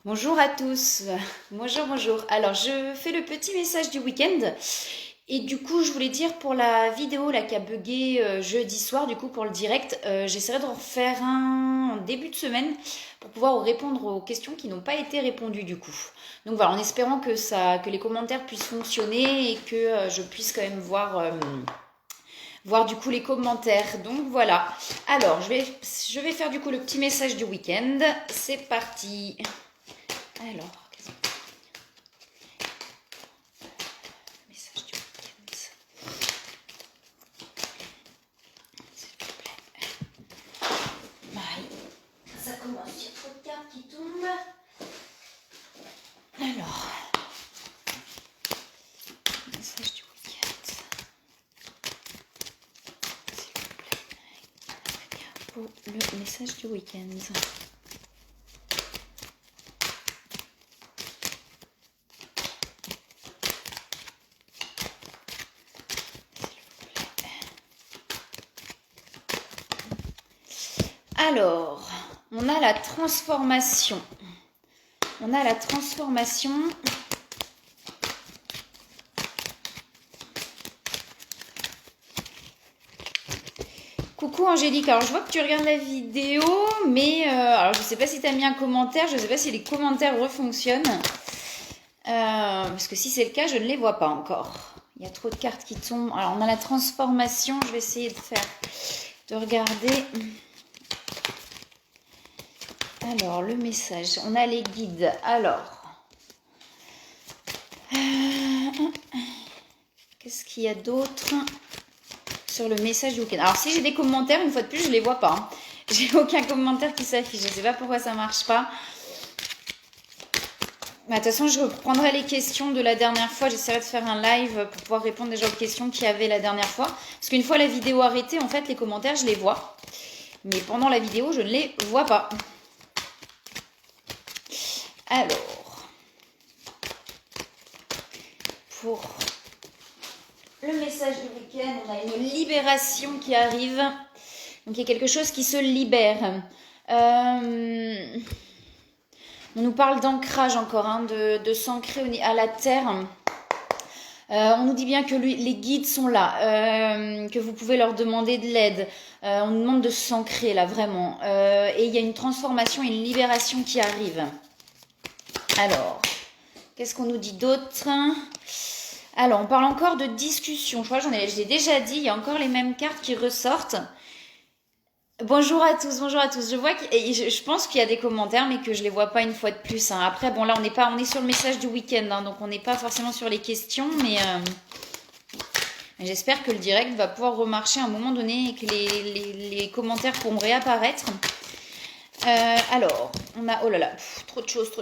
Bonjour à tous, bonjour. Alors je fais le petit message du week-end et du coup je voulais dire pour la vidéo là qui a bugué jeudi soir, du coup pour le direct, j'essaierai de refaire un en début de semaine pour pouvoir répondre aux questions qui n'ont pas été répondues du coup. Donc voilà, en espérant que les commentaires puissent fonctionner et que je puisse quand même voir du coup les commentaires. Donc voilà. Alors je vais faire du coup le petit message du week-end. C'est parti. Alors, qu'est-ce que message du week-end, s'il te plaît. Marie, ça commence, il y a trop de cartes qui tombent. Alors, message du week-end, s'il vous plaît. Pour le message du week-end. Alors, on a la transformation. On a la transformation. Coucou Angélique, alors je vois que tu regardes la vidéo, mais alors je sais pas si tu as mis un commentaire, je sais pas si les commentaires refonctionnent. Parce que si c'est le cas, je ne les vois pas encore. Il y a trop de cartes qui tombent. Alors on a la transformation, je vais essayer de regarder. Alors, le message. On a les guides. Alors. Qu'est-ce qu'il y a d'autre sur le message du week-end? Alors, si j'ai des commentaires, une fois de plus, je ne les vois pas. Hein. J'ai aucun commentaire qui s'affiche. Je ne sais pas pourquoi ça ne marche pas. De toute façon, je reprendrai les questions de la dernière fois. J'essaierai de faire un live pour pouvoir répondre déjà aux questions qu'il y avait la dernière fois. Parce qu'une fois la vidéo arrêtée, en fait, les commentaires, je les vois. Mais pendant la vidéo, je ne les vois pas. Alors, pour le message du week-end, on a une libération qui arrive. Donc, il y a quelque chose qui se libère. On nous parle d'ancrage encore, hein, de s'ancrer à la terre. On nous dit bien que les guides sont là, que vous pouvez leur demander de l'aide. On nous demande de s'ancrer là, vraiment. Et il y a une transformation, une libération qui arrive. Alors, qu'est-ce qu'on nous dit d'autre? Alors, on parle encore de discussion. Je crois que je l'ai déjà dit, il y a encore les mêmes cartes qui ressortent. Bonjour à tous, bonjour à tous. Je vois je pense qu'il y a des commentaires, mais que je les vois pas une fois de plus. Hein. Après, bon là, on est sur le message du week-end, hein, donc on n'est pas forcément sur les questions, mais j'espère que le direct va pouvoir remarcher à un moment donné et que les commentaires pourront réapparaître. Alors, on a, oh là là, trop de choses.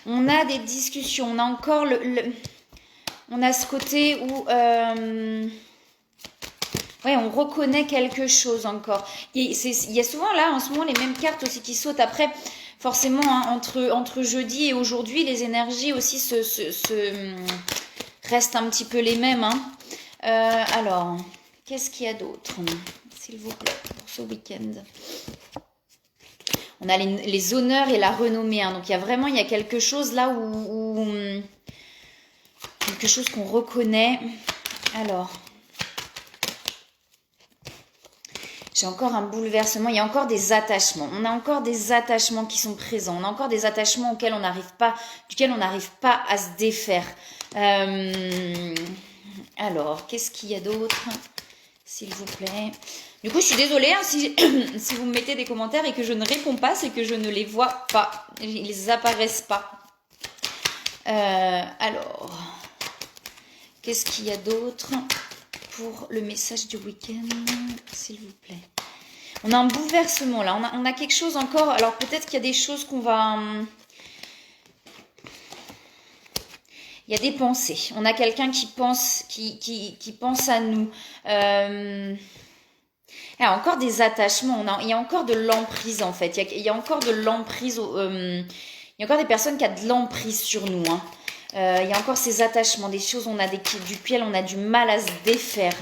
On a des discussions, on a encore on a ce côté où, ouais, on reconnaît quelque chose encore. Il y a souvent là, en ce moment, les mêmes cartes aussi qui sautent. Après, forcément, hein, entre jeudi et aujourd'hui, les énergies aussi restent un petit peu les mêmes. Hein. Alors, qu'est-ce qu'il y a d'autre, s'il vous plaît, pour ce week-end? On a les honneurs et la renommée. Hein. Donc, il y a quelque chose là où quelque chose qu'on reconnaît. Alors, j'ai encore un bouleversement. Il y a encore des attachements. On a encore des attachements qui sont présents. On a encore des attachements duquel on n'arrive pas à se défaire. Alors, qu'est-ce qu'il y a d'autre, s'il vous plaît? Du coup, je suis désolée hein, si vous me mettez des commentaires et que je ne réponds pas, c'est que je ne les vois pas. Ils apparaissent pas. Alors, qu'est-ce qu'il y a d'autre pour le message du week-end, s'il vous plaît? On a un bouleversement là. On a quelque chose encore. Alors, peut-être qu'il y a des choses qu'on va... Il y a des pensées. On a quelqu'un qui pense à nous. Il y a encore des attachements, il y a encore de l'emprise en fait. Il y a encore de l'emprise. Il y a encore des personnes qui ont de l'emprise sur nous. Hein. Il y a encore ces attachements, des choses duquel on a du mal à se défaire.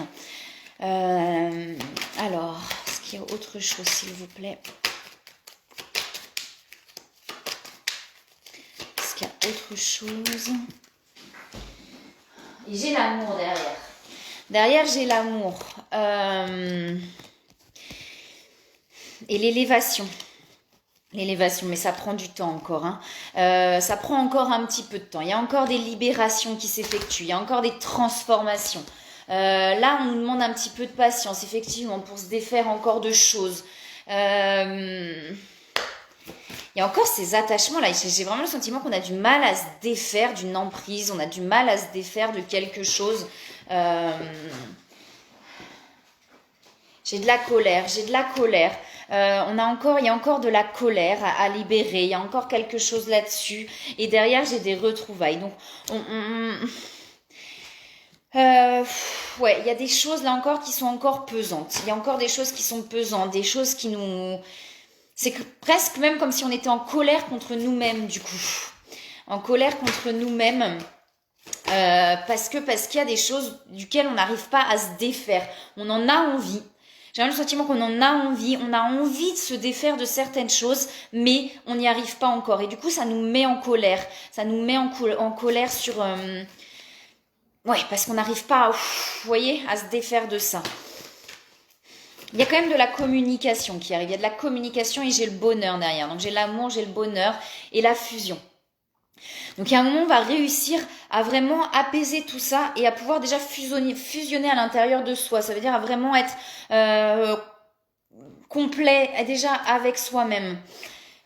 Alors, est-ce qu'il y a autre chose, s'il vous plaît? autre chose. Et j'ai l'amour derrière. Derrière, j'ai l'amour. Et l'élévation. L'élévation, mais ça prend du temps encore. Hein. Ça prend encore un petit peu de temps. Il y a encore des libérations qui s'effectuent. Il y a encore des transformations. Là, on nous demande un petit peu de patience, effectivement, pour se défaire encore de choses. Il y a encore ces attachements-là. J'ai vraiment le sentiment qu'on a du mal à se défaire d'une emprise. On a du mal à se défaire de quelque chose. J'ai de la colère. Il y a encore de la colère à libérer. Il y a encore quelque chose là-dessus. Et derrière, j'ai des retrouvailles. Donc, ouais, il y a des choses là encore qui sont encore pesantes. Il y a encore des choses qui sont pesantes, des choses qui nous... C'est presque même comme si on était en colère contre nous-mêmes du coup. En colère contre nous-mêmes. Parce qu'il y a des choses duquel on n'arrive pas à se défaire. On en a envie. J'ai le sentiment qu'on en a envie. On a envie de se défaire de certaines choses, mais on n'y arrive pas encore. Et du coup, ça nous met en colère. Ça nous met en colère sur... Ouais, parce qu'on n'arrive pas, vous voyez, à se défaire de ça. Il y a quand même de la communication qui arrive. Il y a de la communication et j'ai le bonheur derrière. Donc j'ai l'amour, j'ai le bonheur et la fusion. Donc il y a un moment, on va réussir à vraiment apaiser tout ça et à pouvoir déjà fusionner à l'intérieur de soi. Ça veut dire à vraiment être complet déjà avec soi-même.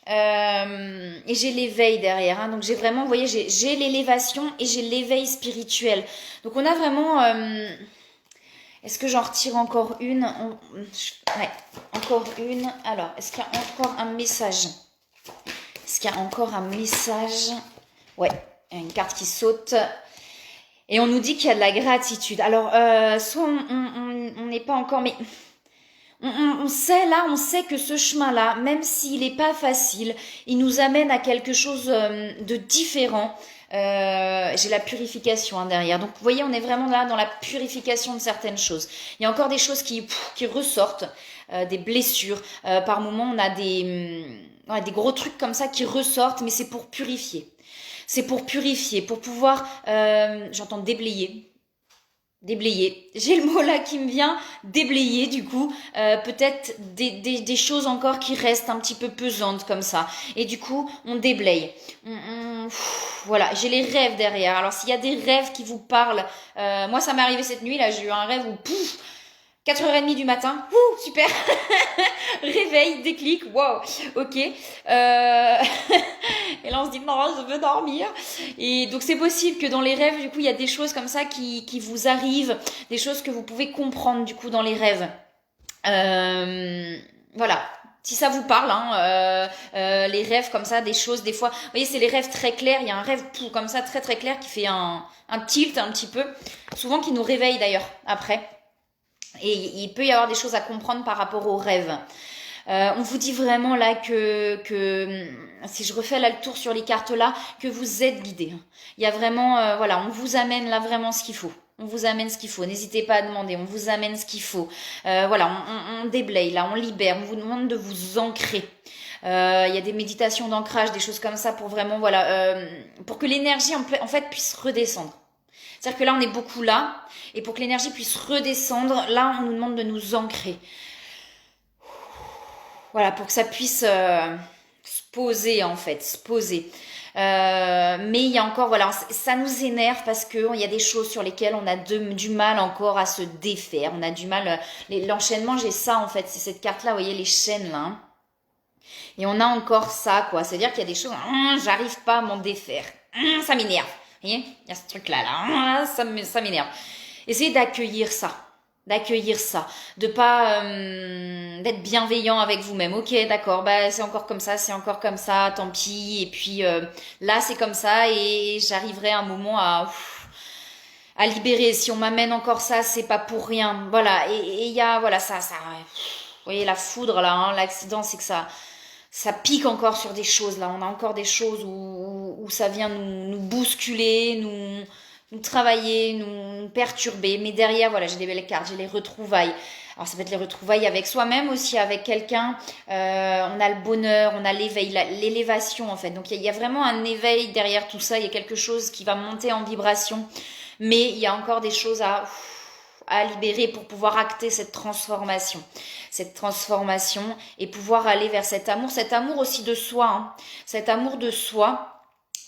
Et j'ai l'éveil derrière. Hein. Donc j'ai vraiment, vous voyez, j'ai l'élévation et j'ai l'éveil spirituel. Donc on a vraiment... Est-ce que j'en retire encore une? Ouais, encore une. Alors, est-ce qu'il y a encore un message? Est-ce qu'il y a encore un message? Ouais, il y a une carte qui saute. Et on nous dit qu'il y a de la gratitude. Alors, soit on n'est pas encore... Mais on sait que ce chemin-là, même s'il n'est pas facile, il nous amène à quelque chose de différent. J'ai la purification hein, derrière. Donc, vous voyez, on est vraiment là dans la purification de certaines choses. Il y a encore des choses qui ressortent, des blessures. Par moments, on a des gros trucs comme ça qui ressortent, mais c'est pour purifier. C'est pour purifier, pour pouvoir, j'entends déblayer. Déblayer. J'ai le mot là qui me vient, déblayer du coup, peut-être des choses encore qui restent un petit peu pesantes comme ça. Et du coup, on déblaye. Voilà, j'ai les rêves derrière. Alors s'il y a des rêves qui vous parlent, moi ça m'est arrivé cette nuit là, j'ai eu un rêve où 4h30 du matin, super, réveil, déclic, wow, ok. Et là on se dit non, je veux dormir. Et donc c'est possible que dans les rêves, du coup, il y a des choses comme ça qui vous arrivent, des choses que vous pouvez comprendre du coup dans les rêves. Voilà. Si ça vous parle, hein, les rêves comme ça, des choses, des fois, vous voyez, c'est les rêves très clairs. Il y a un rêve comme ça très très clair qui fait un tilt un petit peu, souvent qui nous réveille d'ailleurs après. Et il peut y avoir des choses à comprendre par rapport aux rêves. On vous dit vraiment là que si je refais là le tour sur les cartes là, que vous êtes guidés. Il y a vraiment, voilà, on vous amène là vraiment ce qu'il faut. On vous amène ce qu'il faut. N'hésitez pas à demander. On vous amène ce qu'il faut. Voilà, on déblaye là, on libère. On vous demande de vous ancrer. Il y a des méditations d'ancrage, des choses comme ça pour vraiment, voilà, pour que l'énergie en fait puisse redescendre. C'est-à-dire que là, on est beaucoup là. Et pour que l'énergie puisse redescendre, là, on nous demande de nous ancrer. Voilà, pour que ça puisse se poser, en fait, se poser. Mais il y a encore, voilà, ça nous énerve parce qu'il y a des choses sur lesquelles on a du mal encore à se défaire. On a du mal, l'enchaînement, j'ai ça, en fait, c'est cette carte-là, vous voyez, les chaînes, là. Hein. Et on a encore ça, quoi. C'est-à-dire qu'il y a des choses, j'arrive pas à m'en défaire. Ça m'énerve. Vous voyez, il y a ce truc-là, là, ça m'énerve. Essayez d'accueillir ça, de pas d'être bienveillant avec vous-même. Ok, d'accord, bah c'est encore comme ça, tant pis. Et puis là, c'est comme ça et j'arriverai à un moment à libérer. Si on m'amène encore ça, c'est pas pour rien. Voilà, et il y a voilà ça. Vous voyez la foudre là, hein, l'accident, c'est que ça pique encore sur des choses là. On a encore des choses où ça vient nous bousculer, nous travailler, nous perturber. Mais derrière, voilà, j'ai des belles cartes, j'ai les retrouvailles. Alors ça peut être les retrouvailles avec soi-même aussi, avec quelqu'un. On a le bonheur, on a l'éveil, l'élévation en fait. Donc il y a vraiment un éveil derrière tout ça. Il y a quelque chose qui va monter en vibration. Mais il y a encore des choses à libérer pour pouvoir acter cette transformation. Cette transformation et pouvoir aller vers cet amour aussi de soi. Hein. Cet amour de soi.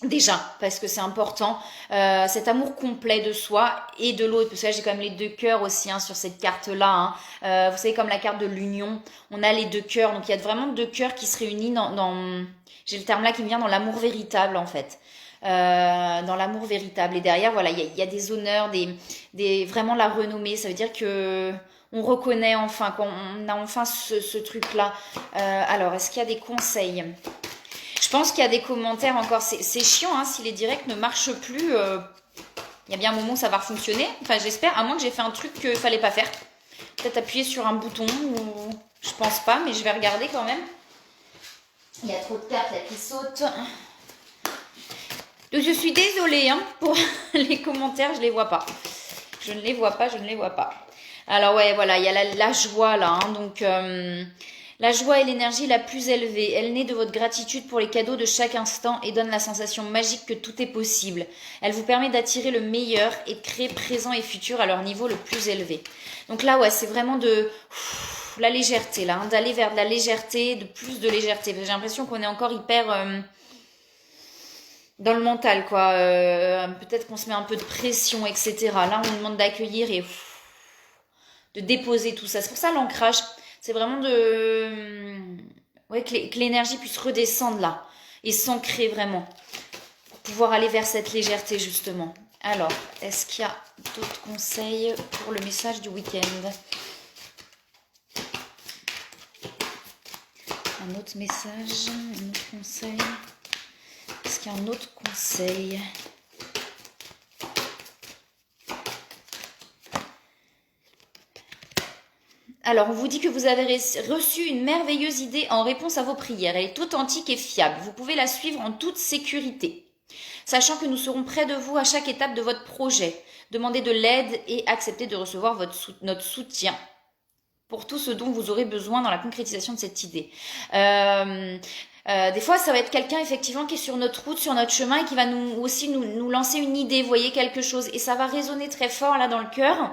Déjà, parce que c'est important, cet amour complet de soi et de l'autre, parce que là j'ai quand même les deux cœurs aussi hein, sur cette carte-là. Hein. Vous savez, comme la carte de l'union, on a les deux cœurs, donc il y a vraiment deux cœurs qui se réunissent j'ai le terme là qui me vient dans l'amour véritable en fait. Dans l'amour véritable. Et derrière, voilà, il y a des honneurs, vraiment la renommée. Ça veut dire que on reconnaît enfin, qu'on a enfin ce truc-là. Alors, est-ce qu'il y a des conseils ? Je pense qu'il y a des commentaires encore. C'est chiant, hein, si les directs ne marchent plus. Il y a bien un moment où ça va fonctionner. Enfin, j'espère, à moins que j'ai fait un truc qu'il fallait pas faire. Peut-être appuyer sur un bouton ou... Je pense pas, mais je vais regarder quand même. Il y a trop de cartes là qui sautent. Donc, je suis désolée hein, pour les commentaires, je les vois pas. Je ne les vois pas. Alors ouais, voilà, il y a la joie là. Hein, donc... La joie est l'énergie la plus élevée. Elle naît de votre gratitude pour les cadeaux de chaque instant et donne la sensation magique que tout est possible. Elle vous permet d'attirer le meilleur et de créer présent et futur à leur niveau le plus élevé. Donc là, ouais, c'est vraiment de la légèreté, là, hein, d'aller vers de la légèreté, de plus de légèreté. J'ai l'impression qu'on est encore hyper dans le mental, quoi. Peut-être qu'on se met un peu de pression, etc. Là, on nous demande d'accueillir et de déposer tout ça. C'est pour ça l'ancrage. C'est vraiment que l'énergie puisse redescendre là et s'ancrer vraiment pour pouvoir aller vers cette légèreté justement. Alors, est-ce qu'il y a d'autres conseils pour le message du week-end ? Un autre message, un autre conseil. Est-ce qu'il y a un autre conseil ? Alors, on vous dit que vous avez reçu une merveilleuse idée en réponse à vos prières. Elle est authentique et fiable. Vous pouvez la suivre en toute sécurité. Sachant que nous serons près de vous à chaque étape de votre projet. Demandez de l'aide et acceptez de recevoir notre soutien pour tout ce dont vous aurez besoin dans la concrétisation de cette idée. Des fois, ça va être quelqu'un effectivement qui est sur notre route, sur notre chemin et qui va nous lancer une idée, vous voyez, quelque chose. Et ça va résonner très fort là dans le cœur.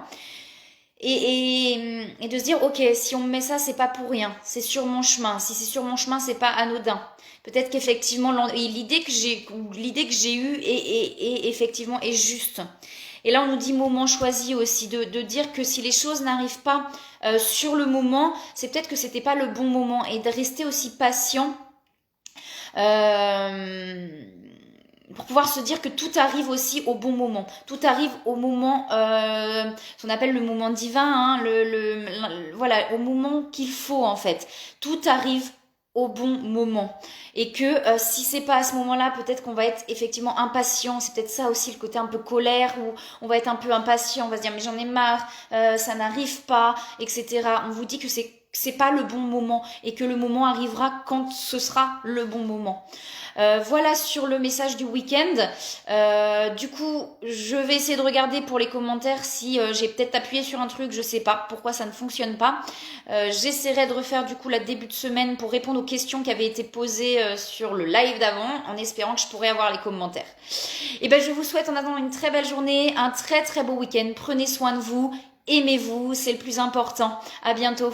Et de se dire, ok, si on me met ça, c'est pas pour rien, c'est sur mon chemin. Si c'est sur mon chemin, c'est pas anodin. Peut-être qu'effectivement, l'idée que j'ai eue est effectivement est juste. Et là, on nous dit moment choisi aussi, de dire que si les choses n'arrivent pas sur le moment, c'est peut-être que c'était pas le bon moment et de rester aussi patient. Pour pouvoir se dire que tout arrive aussi au bon moment. Tout arrive au moment, ce qu'on appelle le moment divin, hein, voilà, au moment qu'il faut en fait. Tout arrive au bon moment. Et que si c'est pas à ce moment-là, peut-être qu'on va être effectivement impatient. C'est peut-être ça aussi le côté un peu colère où on va être un peu impatient. On va se dire mais j'en ai marre, ça n'arrive pas, etc. On vous dit que c'est pas le bon moment et que le moment arrivera quand ce sera le bon moment. Voilà sur le message du week-end. Du coup, je vais essayer de regarder pour les commentaires si j'ai peut-être appuyé sur un truc, je sais pas pourquoi ça ne fonctionne pas. J'essaierai de refaire du coup la début de semaine pour répondre aux questions qui avaient été posées sur le live d'avant, en espérant que je pourrais avoir les commentaires. Et ben je vous souhaite en attendant une très belle journée, un très très beau week-end. Prenez soin de vous, aimez-vous, c'est le plus important. À bientôt.